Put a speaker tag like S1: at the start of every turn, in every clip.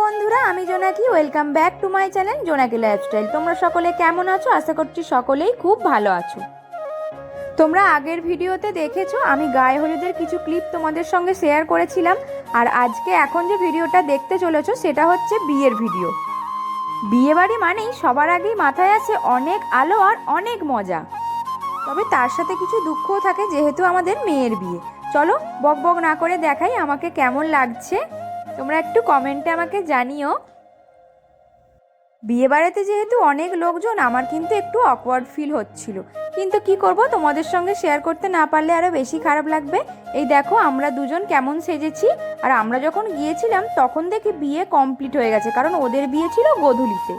S1: বন্ধুরা, আমি জোনাকি। Welcome back to my channel জোনাকি লাইফস্টাইল। তোমরা সকলে কেমন আছো? আশা করছি সকলেই খুব ভালো আছো। তোমরা আগের ভিডিওতে দেখেছো আমি গায়ে হলুদের কিছু ক্লিপ তোমাদের সঙ্গে শেয়ার করেছিলাম। আর আজকে এখন যে ভিডিওটা দেখতে চলেছো সেটা হচ্ছে বিয়ের ভিডিও। বিয়ে বাড়ি মানেই সবার আগেই মাথায় আসে অনেক আলো আর অনেক মজা। তবে তার সাথে কিছু দুঃখও থাকে, যেহেতু আমাদের মেয়ের বিয়ে। চলো বক বক না করে দেখাই আমাকে কেমন লাগছে। তোমরা একটু কমেন্টে আমাকে জানিও। বিয়ে বাড়িতে যেহেতু অনেক লোকজন, আমার কিন্তু একটু অকওয়ার্ড ফিল হচ্ছিল, কিন্তু কি করব, তোমাদের সঙ্গে শেয়ার করতে না পারলে আরও বেশি খারাপ লাগবে। এই দেখো আমরা দুজন কেমন সেজেছি। আর আমরা যখন গিয়েছিলাম তখন দেখি বিয়ে কমপ্লিট হয়ে গেছে, কারণ ওদের বিয়ে ছিল গোধূলিতে।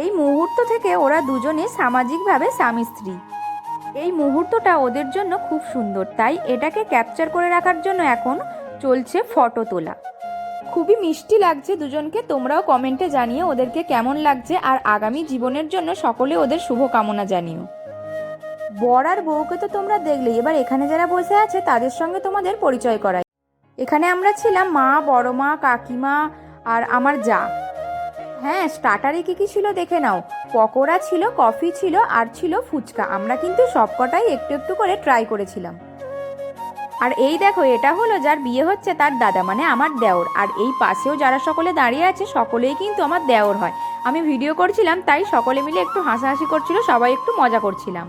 S1: এই মুহূর্ত থেকে ওরা দুজনে সামাজিকভাবে স্বামী স্ত্রী। এই মুহূর্তটা ওদের জন্য খুব সুন্দর, তাই এটাকে ক্যাপচার করে রাখার জন্য এখন চলছে ফটো তোলা। খুবই মিষ্টি লাগছে দুজনকে। তোমরাও কমেন্টে জানিও ওদেরকে কেমন লাগছে, আর আগামী জীবনের জন্য সকলে ওদের শুভকামনা জানিও। বর আর বউকে তো তোমরা দেখলে, এবার এখানে যারা বসে আছে তাদের সঙ্গে তোমাদের পরিচয় করাই। এখানে আমরা ছিলাম মা, বড় মা, কাকিমা আর আমার যা। হ্যাঁ, স্টার্টারে কী ছিল দেখে নাও। পকোড়া ছিল, কফি ছিল আর ছিল ফুচকা। আমরা কিন্তু সবকটাই একটু একটু করে ট্রাই করেছিলাম। আর এই দেখো, এটা হলো যার বিয়ে হচ্ছে তার দাদা, মানে আমার দেওর। আর এই পাশেও যারা সকলে দাঁড়িয়ে আছে সকলেই কিন্তু আমার দেওর হয়। আমি ভিডিও করছিলাম তাই সকলে মিলে একটু হাসাহাসি করছিল, সবাই একটু মজা করছিলাম।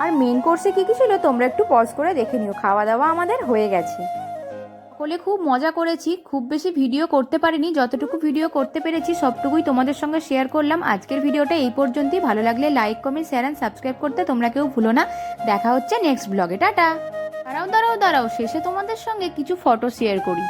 S1: আর মেন কোর্সে কী ছিল তোমরা একটু পজ করে দেখে নিও। খাওয়া দাওয়া আমাদের হয়ে গেছে, সকলে খুব মজা করেছি। খুব বেশি ভিডিও করতে পারিনি, যতটুকু ভিডিও করতে পেরেছি সবটুকুই তোমাদের সঙ্গে শেয়ার করলাম। আজকের ভিডিওটা এই পর্যন্তই। ভালো লাগলে like, comment, share and subscribe করতে তোমরা কেউ ভুলো না। দেখা হচ্ছে নেক্সট ব্লগে। টাটা। দাঁড়াও, শেষে তোমাদের সঙ্গে কিছু ফটো শেয়ার করি।